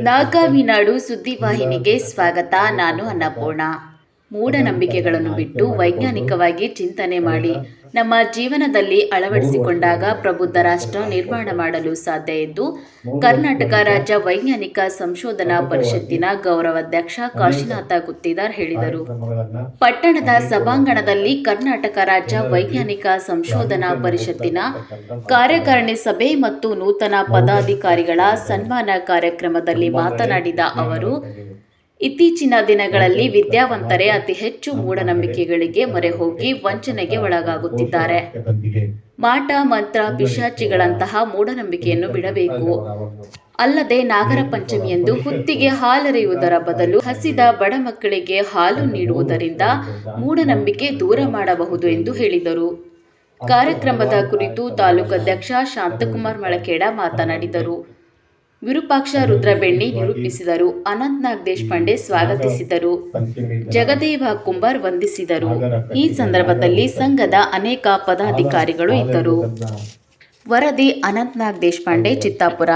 ನಾಗಾವಿನಾಡು ಸುದ್ದಿವಾಹಿನಿಗೆ ಸ್ವಾಗತ. ನಾನು ಅನ್ನಪೂರ್ಣ. ಮೂಢನಂಬಿಕೆಗಳನ್ನು ಬಿಟ್ಟು ವೈಜ್ಞಾನಿಕವಾಗಿ ಚಿಂತನೆ ಮಾಡಿ ನಮ್ಮ ಜೀವನದಲ್ಲಿ ಅಳವಡಿಸಿಕೊಂಡಾಗ ಪ್ರಬುದ್ಧ ರಾಷ್ಟ್ರ ನಿರ್ಮಾಣ ಮಾಡಲು ಸಾಧ್ಯ ಎಂದು ಕರ್ನಾಟಕ ರಾಜ್ಯ ವೈಜ್ಞಾನಿಕ ಸಂಶೋಧನಾ ಪರಿಷತ್ತಿನ ಗೌರವಾಧ್ಯಕ್ಷ ಕಾಶಿನಾಥ ಗುತ್ತಿದಾರ್ ಹೇಳಿದರು. ಪಟ್ಟಣದ ಸಭಾಂಗಣದಲ್ಲಿ ಕರ್ನಾಟಕ ರಾಜ್ಯ ವೈಜ್ಞಾನಿಕ ಸಂಶೋಧನಾ ಪರಿಷತ್ತಿನ ಕಾರ್ಯಕಾರಿಣಿ ಸಭೆ ಮತ್ತು ನೂತನ ಪದಾಧಿಕಾರಿಗಳ ಸನ್ಮಾನ ಕಾರ್ಯಕ್ರಮದಲ್ಲಿ ಮಾತನಾಡಿದ ಅವರು, ಇತ್ತೀಚಿನ ದಿನಗಳಲ್ಲಿ ವಿದ್ಯಾವಂತರೇ ಅತಿ ಹೆಚ್ಚು ಮೂಢನಂಬಿಕೆಗಳಿಗೆ ಮೊರೆ ಹೋಗಿ ವಂಚನೆಗೆ ಒಳಗಾಗುತ್ತಿದ್ದಾರೆ. ಮಾಟ ಮಂತ್ರ ಪಿಶಾಚಿಗಳಂತಹ ಮೂಢನಂಬಿಕೆಯನ್ನು ಬಿಡಬೇಕು. ಅಲ್ಲದೆ ನಾಗರ ಪಂಚಮಿಯಂದು ಹುತ್ತಿಗೆ ಹಾಲೆರೆಯುವುದರ ಬದಲು ಹಸಿದ ಬಡ ಮಕ್ಕಳಿಗೆ ಹಾಲು ನೀಡುವುದರಿಂದ ಮೂಢನಂಬಿಕೆ ದೂರ ಮಾಡಬಹುದು ಎಂದು ಹೇಳಿದರು. ಕಾರ್ಯಕ್ರಮದ ಕುರಿತು ತಾಲೂಕಾಧ್ಯಕ್ಷ ಶಾಂತಕುಮಾರ್ ಮಳಖೇಡ ಮಾತನಾಡಿದರು. ವಿರೂಪಾಕ್ಷ ರುದ್ರಬೆಣ್ಣಿ ನಿರೂಪಿಸಿದರು. ಅನಂತನಾಗ್ ದೇಶಪಾಂಡೆ ಸ್ವಾಗತಿಸಿದರು. ಜಗದೇವ ಕುಂಬಾರ್ ವಂದಿಸಿದರು. ಈ ಸಂದರ್ಭದಲ್ಲಿ ಸಂಘದ ಅನೇಕ ಪದಾಧಿಕಾರಿಗಳು ಇದ್ದರು. ವರದಿ ಅನಂತನಾಗ್ ದೇಶಪಾಂಡೆ, ಚಿತ್ತಾಪುರ.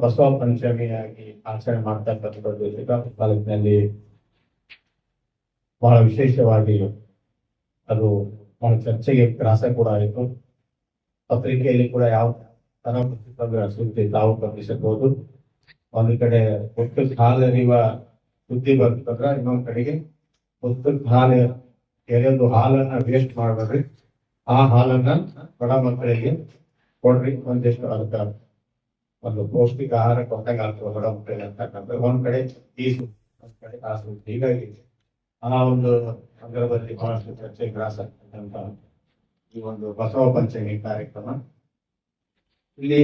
ಬಸವ ಪಂಚಮಿಯಾಗಿ ಆಚರಣೆ ಮಾಡ್ತಕ್ಕಂಥದ್ದು ಚಿತ್ತಾಪುರ ತಾಲೂಕಿನಲ್ಲಿ ಬಹಳ ವಿಶೇಷವಾಗಿ ಅದು ಬಹಳ ಚರ್ಚೆಗೆ ಗ್ರಾಸ ಕೂಡ ಆಯಿತು. ಪತ್ರಿಕೆಯಲ್ಲಿ ಕೂಡ ಯಾವ ತರ ಸುದ್ದಿ ತಾವು ಗಮನಿಸಬಹುದು. ಒಂದು ಕಡೆ ಒಟ್ಟು ಹಾಲೆರೆಯುವ ಸುದ್ದಿ ಬರ್ತದ್ರ, ಇನ್ನೊಂದ್ ಕಡೆಗೆ ಒಟ್ಟು ಹಾಲು ಎರೆದು ಹಾಲನ್ನ ವೇಸ್ಟ್ ಮಾಡ್ಬೇಡ್ರಿ, ಆ ಹಾಲನ್ನ ಬಡ ಮಕ್ಕಳಿಗೆ ಕೊಡ್ರಿ, ಒಂದಿಷ್ಟು ಅದಕ್ಕ ಒಂದು ಪೌಷ್ಟಿಕ ಆಹಾರ ಕೊಟ್ಟಂಗ ಆಗ್ತದೆ ಬಡ ಮಕ್ಕಳಿಗೆ ಅಂತಕ್ಕಂಥ ಒಂದ್ ಕಡೆ ಈ ಸುದ್ದಿ, ಒಂದ್ ಕಡೆ ಆ ಸುದ್ದಿ. ಹೀಗಾಗಿ ಆ ಒಂದು ಸಂದರ್ಭದಲ್ಲಿ ಬಹಳಷ್ಟು ಚರ್ಚೆ ಗ್ರಾಸ ಆಗ್ತಕ್ಕಂಥ ಈ ಒಂದು ಬಸವ ಪಂಚಮಿ ಕಾರ್ಯಕ್ರಮ ಇಲ್ಲಿ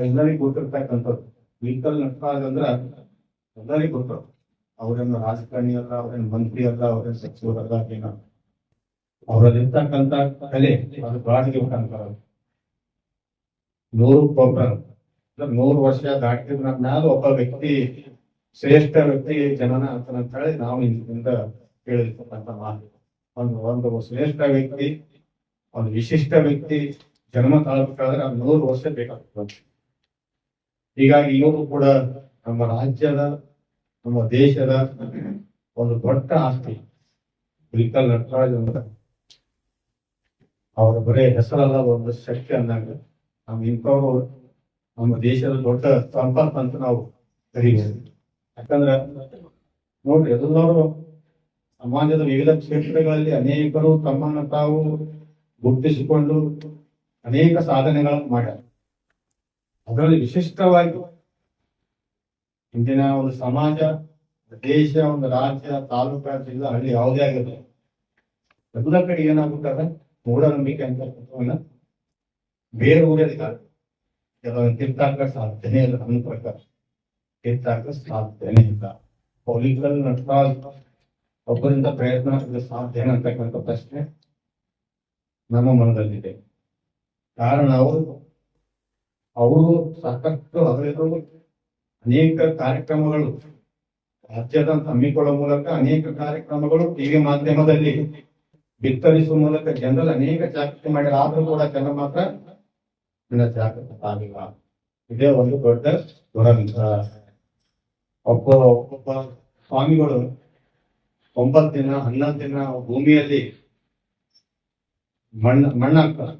ಎಲ್ಲರಿಗೂ ಗೊತ್ತಿರ್ತಕ್ಕಂಥದ್ದು. ವೆಹಿಕಲ್ ನಟರಾಜ್ ಅಂದ್ರ ಎಲ್ಲರಿಗೂ ಗೊತ್ತು. ಅವ್ರೇನು ರಾಜಕಾರಣಿ ಅಲ್ಲ, ಅವ್ರೇನು ಮಂತ್ರಿ ಅಲ್ಲ, ಅವ್ರೇನು ಸಚಿವರಲ್ಲ, ಏನ ಅವರಲ್ಲಿರ್ತಕ್ಕಂಥ ಕಲೆ ಅದು ಬಾಡಿಗೆ ಅಂತಾರ. 100 ವರ್ಷ ದಾಟಿದ್ರ ಮ್ಯಾಲ ಒಬ್ಬ ವ್ಯಕ್ತಿ ಶ್ರೇಷ್ಠ ವ್ಯಕ್ತಿ ಜನನ ಅಂತ ಹೇಳಿ ನಾವು ಇಂದ ಹೇಳಿರ್ತಕ್ಕಂಥ ಮಾತು. ಒಂದು ಶ್ರೇಷ್ಠ ವ್ಯಕ್ತಿ, ಒಂದು ವಿಶಿಷ್ಟ ವ್ಯಕ್ತಿ ಜನ್ಮ ತಾಳಬೇಕಾದ್ರೆ 100 ವರ್ಷ ಬೇಕಾಗ್ತದೆ. ಹೀಗಾಗಿ ಇವರು ಕೂಡ ನಮ್ಮ ರಾಜ್ಯದ, ನಮ್ಮ ದೇಶದ ಒಂದು ದೊಡ್ಡ ಆಸ್ತಿ. ವಿಕಲ್ ನಟರಾಜ್ ಅಂತ ಅವರ ಬರೇ ಹೆಸರಲ್ಲ, ಒಂದು ಶಕ್ತಿ ಅಂದಾಗ ನಮ್ ಇಂಥವ್ರು ನಮ್ಮ ದೇಶದ ದೊಡ್ಡ ಸಂಪತ್ತು ಅಂತ ನಾವು ಕರೀಬಹುದು. ಯಾಕಂದ್ರ ನೋಡ್ರಿ, ಎಲ್ಲರೂ ಸಮಾಜದ ವಿವಿಧ ಕ್ಷೇತ್ರಗಳಲ್ಲಿ ಅನೇಕರು ತಮ್ಮನ್ನು ತಾವು ಗುರುತಿಸಿಕೊಂಡು ಅನೇಕ ಸಾಧನೆಗಳನ್ನು ಮಾಡ್ಯಾರ. ಅದರಲ್ಲಿ ವಿಶಿಷ್ಟವಾಗಿ ಇಂದಿನ ಒಂದು ಸಮಾಜ, ದೇಶ, ಒಂದು ರಾಜ್ಯ, ತಾಲೂಕು, ಜಿಲ್ಲಾ, ಹಳ್ಳಿ ಯಾವುದೇ ಆಗಿರುತ್ತೆ, ಎಲ್ಲ ಕಡೆ ಏನಾಗುತ್ತದೆ ಮೂಢನಂಬಿಕೆ ಅಂತ ಬೇರೆ ಊರಲ್ಲಿ ಕಿತ್ತಾಕ ಸಾಧ್ಯನೇ ಇಲ್ಲ. ನನ್ನ ಪ್ರಕಾರ ಕಿತ್ತಾಕ ಸಾಧ್ಯನೇ ಇಲ್ಲ. ಪೊಲಿಟಿಕಲ್ ನಟರಾಜ್ ಒಬ್ಬರಿಂದ ಪ್ರಯತ್ನ ಸಾಧ್ಯ ಅಂತಕ್ಕಂಥ ಪ್ರಶ್ನೆ ನಮ್ಮ ಮನದಲ್ಲಿದೆ. ಕಾರಣ ಅವರು ಸಾಕಷ್ಟು ಹಗಲಿದ್ರು ಅನೇಕ ಕಾರ್ಯಕ್ರಮಗಳು ರಾಜ್ಯದ ಹಮ್ಮಿಕೊಳ್ಳುವ ಮೂಲಕ ಅನೇಕ ಕಾರ್ಯಕ್ರಮಗಳು ಟಿವಿ ಮಾಧ್ಯಮದಲ್ಲಿ ಬಿತ್ತರಿಸುವ ಮೂಲಕ ಜನರಲ್ಲಿ ಅನೇಕ ಜಾಗೃತಿ ಮಾಡಿದ. ಆದ್ರೂ ಕೂಡ ಜನ ಮಾತ್ರ ಜಾಗೃತಿ ಆಗಿಲ್ಲ. ಇದೇ ಒಂದು ದೊಡ್ಡ ದುರಂತ. ಒಬ್ಬೊಬ್ಬ ಸ್ವಾಮಿಗಳು 9 ದಿನ 11 ದಿನ ಭೂಮಿಯಲ್ಲಿ ಮಣ್ಣಾಗ್ತಾರೆ.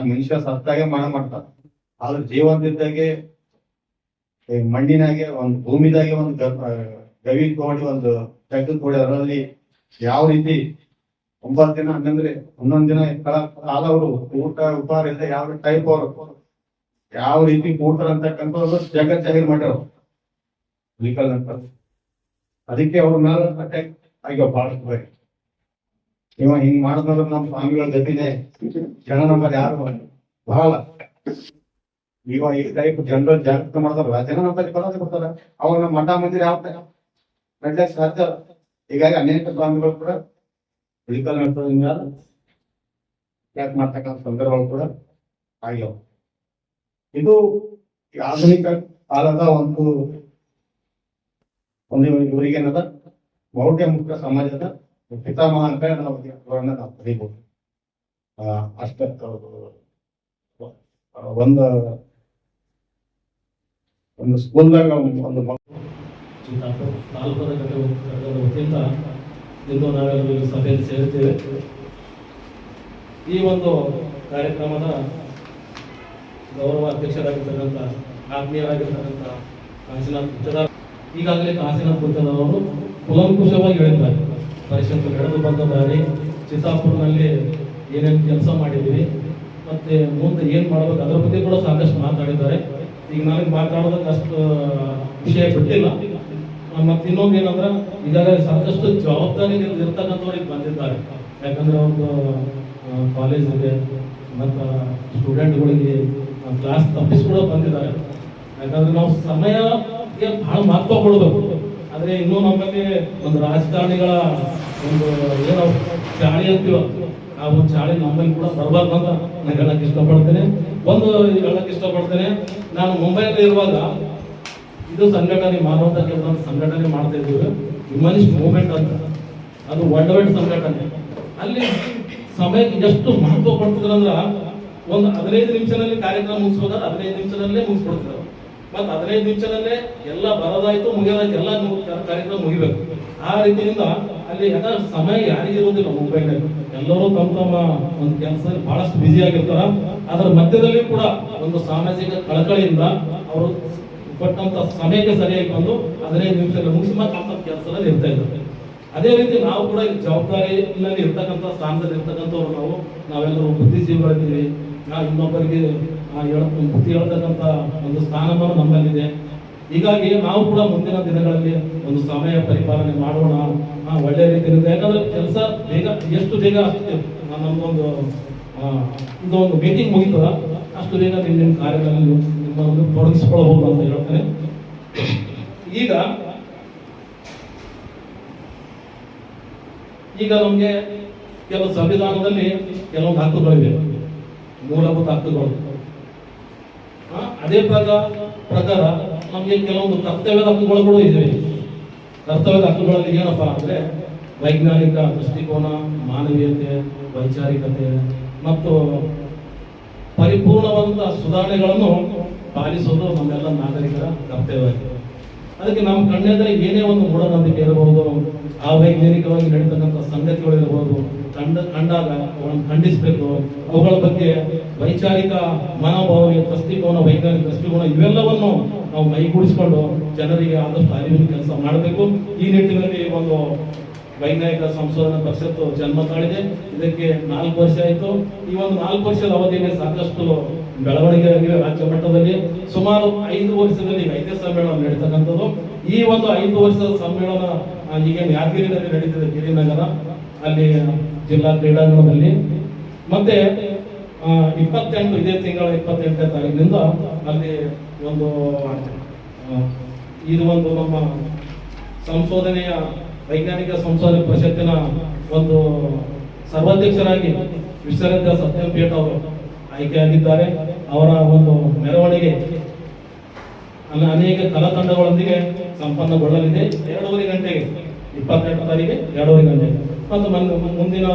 ಮನುಷ್ಯ ಸತ್ತಾಗೆ ಮಣ್ಣ ಮಾಡ್ತಾರ. ಆದ್ರೆ ಜೀವಂತಿದ್ದಾಗೆ ಮಣ್ಣಿನಾಗೆ ಒಂದು ಭೂಮಿದಾಗೆ ಒಂದು ಗವಿ ತೋಡಿ ಒಂದು ತೆಗೆದು ತೋಡಿ ಅದರಲ್ಲಿ ಯಾವ ರೀತಿ 9 ದಿನ ಹಂಗಂದ್ರೆ 11 ದಿನ ಕಾಲ ಅವರು ಊಟ ಉಪಹಾರ ಇಲ್ಲ, ಯಾವ ಟೈಪ್ ಅವರು ಯಾವ ರೀತಿ ಕೂಡ್ತಾರ ಅಂತಕ್ಕಂಥ ಜಗತ್ ಜಾಹೀರ್ ಮಾಡ್ಯಾರ ವಿಕಲ್ ಅಂತ. ಅದಕ್ಕೆ ಅವ್ರ ಮೇಲೆ ಅಟ್ಯಾಕ್ ಆಗ್ಯಾವ ಬಹಳಷ್ಟು ಬಾರಿ. ಇವ ಹಿಂಗ್ ಮಾಡಿದ್ರೆ ನಮ್ಮ ಸ್ವಾಮಿಗಳ ಗತಿನೇ ಜನ ನಂಬರ್ ಯಾರು ಬಹಳ ಇವ ಈ ಟೈಪ್ ಜನರಲ್ ಜಾಗೃತಿ ಮಾಡ್ತಾರಲ್ಲ, ಜನ ನಂಬಲ್ಲಿ ಬರೋದು ಕೊಡ್ತಾರ. ಅವಾಗ ನಮ್ಮ ಮಠ ಮಂದಿರ ಯಾವ ನಡ್ಲಕ್ಕೆ ಸಾಧ್ಯ. ಹೀಗಾಗಿ ಅನೇಕ ಸ್ವಾಮಿಗಳು ಕೂಡ ವಿಕಲ್ ನಟರಿಂದ ಯಾಕೆ ಮಾಡ್ತಕ್ಕಂಥ ಸಂದರ್ಭಗಳು ಕೂಡ ಆಗ್ಯಾವ. ಇದು ಆಧುನಿಕ ಕಾಲದ ಒಂದು ಇವರಿಗೇನದ ಮೌಢ್ಯ ಮುಕ್ತ ಸಮಾಜದ ಪಿತಾಮಹ ಅಂತ ನಾವು ಕರೀಬಹುದು. ಅಷ್ಟ ಒಂದು ಒಂದು ಸ್ಕೂಲ್ದಾಗ ಒಂದು ತಾಲೂಕದ ಘಟಕದ ವತಿಯಿಂದ ಇಂದು ನಾವೆಲ್ಲರೂ ಈ ಸಭೆಯಲ್ಲಿ ಸೇರುತ್ತೇವೆ. ಈ ಒಂದು ಕಾರ್ಯಕ್ರಮದ ಗೌರವ ಅಧ್ಯಕ್ಷರಾಗಿರ್ತಕ್ಕಂಥ ಆತ್ಮೀಯರಾಗಿರ್ತಕ್ಕಂಥ ಕಾಶಿನಾಥ್ ಗುತ್ತೇದಾರ್ ಈಗಾಗಲೇ ಕಾಶಿನಾಥ್ ಗುತ್ತೇದಾರ್ ಅವರು ಕುಲಂಕುಷವಾಗಿ ಹೇಳಿದ್ದಾರೆ. ಪರಿಷತ್ತು ನಡೆದು ಬಂದ ದಾರಿ, ಚಿತ್ತಾಪುರನಲ್ಲಿ ಏನೇನು ಕೆಲಸ ಮಾಡಿದ್ದೀವಿ ಮತ್ತು ಮುಂದೆ ಏನು ಮಾಡಬೇಕು ಅದರ ಬಗ್ಗೆ ಕೂಡ ಸಾಕಷ್ಟು ಮಾತಾಡಿದ್ದಾರೆ. ಈಗ ನನಗೆ ಮಾತಾಡೋದಕ್ಕೆ ಅಷ್ಟು ವಿಷಯ ಬಿಟ್ಟಿಲ್ಲ. ಮತ್ತು ಇನ್ನೊಂದು ಏನಂದ್ರೆ ಈಗಾಗಲೇ ಸಾಕಷ್ಟು ಜವಾಬ್ದಾರಿ ಇರ್ತಕ್ಕಂಥವ್ರು ಈಗ ಬಂದಿದ್ದಾರೆ. ಯಾಕಂದ್ರೆ ಒಂದು ಕಾಲೇಜ್ ಇದೆ ಮತ್ತು ಸ್ಟೂಡೆಂಟ್ಗಳಿಗೆ ಕ್ಲಾಸ್ ತಪ್ಪಿಸಿ ಕೂಡ ಬಂದಿದ್ದಾರೆ. ಯಾಕಂದ್ರೆ ನಾವು ಸಮಯಕ್ಕೆ ಬಹಳ ಮಹತ್ವ ಕೊಡಬೇಕು. ಆದರೆ ಇನ್ನೂ ನಮ್ಮಲ್ಲಿ ಒಂದು ರಾಜಕಾರಣಿಗಳ ಒಂದು ಏನೋ ಚಾಳಿ ಅಂತೀವ, ಆ ಒಂದು ಚಾಳಿ ನಮ್ಮಲ್ಲಿ ಕೂಡ ಬರಬಾರ್ದು ಅಂತ ನಾನು ಹೇಳಕ್ ಇಷ್ಟಪಡ್ತೇನೆ. ಹೇಳಕ್ ಇಷ್ಟಪಡ್ತೇನೆ, ನಾನು ಮುಂಬೈನಲ್ಲಿ ಇರುವಾಗ ಇದು ಸಂಘಟನೆ ಮಾನವತಾ ಕೇಂದ್ರ ಸಂಘಟನೆ ಮಾಡ್ತಾ ಇದ್ದೀವಿ, ಹ್ಯೂಮನಿಸ್ಟ್ ಮೂವ್ಮೆಂಟ್ ಅಂತ. ಅದು ವರ್ಲ್ಡ್ ವೈಡ್ ಸಂಘಟನೆ. ಅಲ್ಲಿ ಸಮಯಕ್ಕೆ ಎಷ್ಟು ಮಹತ್ವ ಕೊಡ್ತಿದ್ರಂದ್ರ ಒಂದು 15 ನಿಮಿಷದಲ್ಲಿ ಕಾರ್ಯಕ್ರಮ ಮುಗಿಸ್ಬೇಕಾದ್ರೆ 15 ನಿಮಿಷದಲ್ಲೇ ಮುಗಿಸ್ಕೊಡ್ತಿದ್ರು. ಮತ್ತು 15 ನಿಮಿಷದಲ್ಲೇ ಎಲ್ಲ ಬರೋದಾಯ್ತು ಮುಗಿಯೋದಾಯ್ತು, ಎಲ್ಲ ಕಾರ್ಯಕ್ರಮ ಮುಗಿಬೇಕು. ಆ ರೀತಿಯಿಂದ ಅಲ್ಲಿ ಯಾಕಂದ್ರೆ ಸಮಯ ಯಾರಿಗಿರುವುದಿಲ್ಲ ಮುಂಬೈನಲ್ಲಿ. ಎಲ್ಲರೂ ತಮ್ಮ ಒಂದು ಕೆಲಸದಲ್ಲಿ ಬಹಳಷ್ಟು ಬ್ಯುಸಿ ಆಗಿರ್ತಾರ. ಅದರ ಮಧ್ಯದಲ್ಲಿ ಕೂಡ ಒಂದು ಸಾಮಾಜಿಕ ಕಳಕಳಿಯಿಂದ ಅವರು ಕೊಟ್ಟಂತ ಸಮಯಕ್ಕೆ ಸರಿಯಾಗಿ ಬಂದು 15 ನಿಮಿಷದಲ್ಲಿ ಮುಗಿಸಿ ಮತ್ತೆ ತಮ್ಮ ಕೆಲಸದಲ್ಲಿ ಇರ್ತಾ ಇದ್ದಾರೆ. ಅದೇ ರೀತಿ ನಾವು ಕೂಡ ಜವಾಬ್ದಾರಿಯಲ್ಲಿ ಇರ್ತಕ್ಕಂಥ ಸ್ಥಾನದಲ್ಲಿ ಇರ್ತಕ್ಕಂಥವ್ರು ನಾವೆಲ್ಲರೂ ಬುದ್ಧಿಜೀವಿಗಳಿದ್ದೀವಿ. ನಾವು ಇನ್ನೊಬ್ಬರಿಗೆ ಬುದ್ಧಿ ಹೇಳ್ತಕ್ಕಂಥ ಒಂದು ಸ್ಥಾನಮಾನ ನಮ್ಮಲ್ಲಿದೆ. ಹೀಗಾಗಿ ನಾವು ಕೂಡ ಮುಂದಿನ ದಿನಗಳಲ್ಲಿ ಒಂದು ಸಮಯ ಪರಿಪಾಲನೆ ಮಾಡೋಣ, ಒಳ್ಳೆ ರೀತಿಯಿಂದ. ಯಾಕಂದ್ರೆ ಕೆಲಸ ಬೇಗ ಎಷ್ಟು ಬೇಗ ಅಷ್ಟು ನಮ್ದೊಂದು ಇದೊಂದು ಮೀಟಿಂಗ್ ಮುಗಿತದ ಅಷ್ಟು ಬೇಗ ನಿಮ್ಮ ಕಾರ್ಯಗಳಲ್ಲಿ ನಿಮ್ಮನ್ನು ತೊಡಗಿಸಿಕೊಳ್ಳಬಹುದು ಅಂತ ಹೇಳ್ತೇನೆ. ಈಗ ನಮಗೆ ಕೆಲವು ಸಂವಿಧಾನದಲ್ಲಿ ಕೆಲವೊಂದು ಹಕ್ಕುಗಳಿವೆ, ಮೂಲಭೂತ ಹಕ್ಕುಗಳು. ಅದೇ ಪ್ರಕಾರ ನಮಗೆ ಕೆಲವೊಂದು ಕರ್ತವ್ಯದ ಹಕ್ಕುಗಳು ಕೂಡ ಇವೆ. ಕರ್ತವ್ಯದ ಹಕ್ಕುಗಳಲ್ಲಿ ಏನಪ್ಪಾ ಅಂದ್ರೆ ವೈಜ್ಞಾನಿಕ ದೃಷ್ಟಿಕೋನ, ಮಾನವೀಯತೆ, ವೈಚಾರಿಕತೆ ಮತ್ತು ಪರಿಪೂರ್ಣವಾದ ಸುಧಾರಣೆಗಳನ್ನು ಪಾಲಿಸುವುದು ನಮ್ಮೆಲ್ಲ ನಾಗರಿಕರ ಕರ್ತವ್ಯವಾಗಿದೆ. ಅದಕ್ಕೆ ನಮ್ಮ ಕಣ್ಣೆದರೆ ಏನೇ ಒಂದು ಮೂಢನಂಬಿಕೆ ಇರಬಹುದು, ಅವೈಜ್ಞಾನಿಕವಾಗಿ ನಡೀತಕ್ಕಂಥ ಸಂಗತಿಗಳು ಇರಬಹುದು, ಕಂಡಾಗ ಅವುಗಳನ್ನು ಖಂಡಿಸಬೇಕು. ಅವುಗಳ ಬಗ್ಗೆ ವೈಚಾರಿಕ ಮನೋಭಾವನೆ, ದೃಷ್ಟಿಕೋನ, ವೈಜ್ಞಾನಿಕ ದೃಷ್ಟಿಕೋನ ಇವೆಲ್ಲವನ್ನು ನಾವು ಮೈಗೂಡಿಸಿಕೊಂಡು ಜನರಿಗೆ ಆದಷ್ಟು ಅರಿವಿನ ಕೆಲಸ ಮಾಡಬೇಕು. ಈ ನಿಟ್ಟಿನಲ್ಲಿ ಒಂದು ವೈಜ್ಞಾನಿಕ ಸಂಶೋಧನಾ ಪರಿಷತ್ತು ಜನ್ಮ ತಾಳಿದೆ. ಇದಕ್ಕೆ 4 ವರ್ಷ ಆಯಿತು. ಈ ಒಂದು 4 ವರ್ಷದ ಅವಧಿಯಲ್ಲಿ ಸಾಕಷ್ಟು ಬೆಳವಣಿಗೆ ಆಗಿದೆ. ರಾಜ್ಯ ಮಟ್ಟದಲ್ಲಿ ಸುಮಾರು 5 ವರ್ಷದಲ್ಲಿ 5ನೇ ಸಮ್ಮೇಳನ ನಡೀತಕ್ಕಂಥದ್ದು. ಈ ಒಂದು 5 ವರ್ಷದ ಸಮ್ಮೇಳನ ಈಗ ಯಾದಗಿರಿನಲ್ಲಿ ನಡೀತಿದೆ, ಗಿರಿನಗರ ಅಲ್ಲಿ ಜಿಲ್ಲಾ ಕ್ರೀಡಾಂಗಣದಲ್ಲಿ. ಮತ್ತೆ 28 ಇದೇ ತಿಂಗಳ 28ನೇ ತಾರೀಕಿನಿಂದ ಅಲ್ಲಿ ಇದು ಒಂದು ನಮ್ಮ ಸಂಶೋಧನೆಯ ವೈಜ್ಞಾನಿಕ ಸಂಶೋಧನೆ ಪರಿಷತ್ತಿನ ಒಂದು ಸರ್ವಾಧ್ಯಕ್ಷರಾಗಿ ವಿಶ್ವರತ್ನ ಸತ್ಯಂಪೇಟ್ ಅವರು ಆಯ್ಕೆಯಾಗಿದ್ದಾರೆ. ಅವರ ಒಂದು ಮೆರವಣಿಗೆ ಅನೇಕ ಕಲಾತಂಡಗಳೊಂದಿಗೆ ಸಂಪನ್ನಗೊಳ್ಳಲಿದೆ. 2:30 ಗಂಟೆಗೆ 28 ತಾರೀಕಿಗೆ 2:30 ಗಂಟೆಗೆ. ಮತ್ತು ಮುಂದಿನ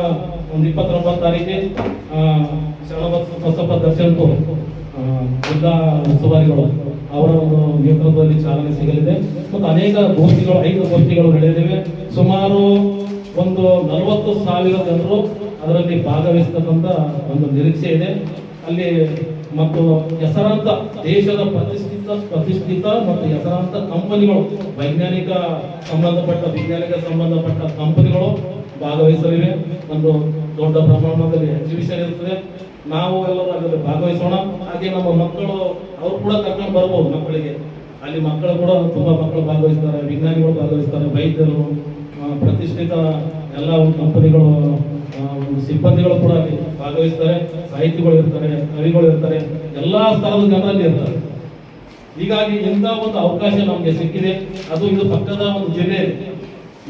ಒಂದು 29 ತಾರೀಕಿಗೆ ಶರಣಬಸಪ್ಪ ದರ್ಶನ್ಪುರ್ ಜಿಲ್ಲಾ ಉಸ್ತುವಾರಿಗಳು ಅವರ ಒಂದು ನೇತೃತ್ವದಲ್ಲಿ ಚಾಲನೆ ಸಿಗಲಿದೆ. ಮತ್ತು ಅನೇಕ ಗೋಷ್ಠಿಗಳು 5 ಗೋಷ್ಠಿಗಳು ನಡೆಯಲಿವೆ. ಸುಮಾರು ಒಂದು 40,000 ಜನರು ಅದರಲ್ಲಿ ಭಾಗವಹಿಸತಕ್ಕಂಥ ಒಂದು ನಿರೀಕ್ಷೆ ಇದೆ ಅಲ್ಲಿ. ಮತ್ತು ಹೆಸರಾಂತ ದೇಶದ ಪ್ರತಿಷ್ಠಿತ ಮತ್ತು ಹೆಸರಾಂತ ಕಂಪನಿಗಳು, ವಿಜ್ಞಾನಿಕ ಸಂಬಂಧಪಟ್ಟ ಕಂಪನಿಗಳು ಭಾಗವಹಿಸಲಿವೆ. ಒಂದು ದೊಡ್ಡ ಪ್ರಮಾಣದಲ್ಲಿ ಎಕ್ಸಿಬಿಷನ್ ಇರ್ತದೆ. ನಾವು ಎಲ್ಲರೂ ಅದರಲ್ಲಿ ಭಾಗವಹಿಸೋಣ. ಹಾಗೆ ನಮ್ಮ ಮಕ್ಕಳು ಅವರು ಕೂಡ ಕರ್ಕೊಂಡು ಬರ್ಬೋದು. ಮಕ್ಕಳಿಗೆ ಅಲ್ಲಿ ಮಕ್ಕಳು ಕೂಡ ತುಂಬಾ ಮಕ್ಕಳು ಭಾಗವಹಿಸ್ತಾರೆ, ವಿಜ್ಞಾನಿಗಳು ಭಾಗವಹಿಸ್ತಾರೆ, ವೈದ್ಯರು, ಪ್ರತಿಷ್ಠಿತ ಎಲ್ಲ ಕಂಪನಿಗಳು ಸಿಬ್ಬಂದಿಗಳು ಕೂಡ ಅಲ್ಲಿ ಭಾಗವಹಿಸ್ತಾರೆ, ಸಾಹಿತಿಗಳು ಇರ್ತಾರೆ, ಕವಿಗಳು ಇರ್ತಾರೆ, ಎಲ್ಲಾ ಸ್ಥಳದ ಜನರಲ್ಲಿ ಇರ್ತಾರೆ. ಹೀಗಾಗಿ ಇಂಥ ಒಂದು ಅವಕಾಶ ನಮ್ಗೆ ಸಿಕ್ಕಿದೆ. ಇದು ಪಕ್ಕದ ಒಂದು ಜಿಲ್ಲೆ ಇದೆ.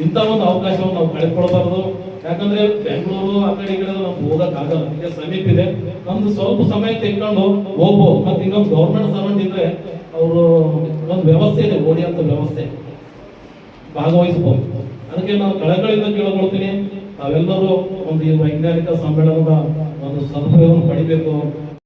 ಇಂಥ ಒಂದು ಅವಕಾಶವನ್ನು ನಾವು ಕಳೆದುಕೊಳ್ಬಾರ್ದು. ಯಾಕಂದ್ರೆ ಬೆಂಗಳೂರು ಆ ಕಡೆ ಈ ಕಡೆ ನಾವು ಹೋಗಕ್ಕಾಗಲ್ಲ, ಈಗ ಸಮೀಪ ಇದೆ. ನಮ್ದು ಸ್ವಲ್ಪ ಸಮಯ ತೆಗೆದುಕೊಂಡು ಹೋಗ್ಬೋದು. ಮತ್ತೆ ಇನ್ನೊಂದು ಗೌರ್ಮೆಂಟ್ ಸರ್ವೆಂಟ್ ಇದ್ರೆ ಅವರು ಒಂದು ವ್ಯವಸ್ಥೆ ಇದೆ, ಓಡಿ ಅಂತ ವ್ಯವಸ್ಥೆ, ಭಾಗವಹಿಸಬಹುದು. ಅದಕ್ಕೆ ನಾನು ಕಳಕಳಿಯಿಂದ ಕೇಳ್ಕೊಳ್ತೀನಿ, ತಾವೆಲ್ಲರೂ ಒಂದು ಈ ವೈಜ್ಞಾನಿಕ ಸಮ್ಮೇಳನದ ಒಂದು ಸದುಪಯೋಗವನ್ನು ಪಡಿಬೇಕು.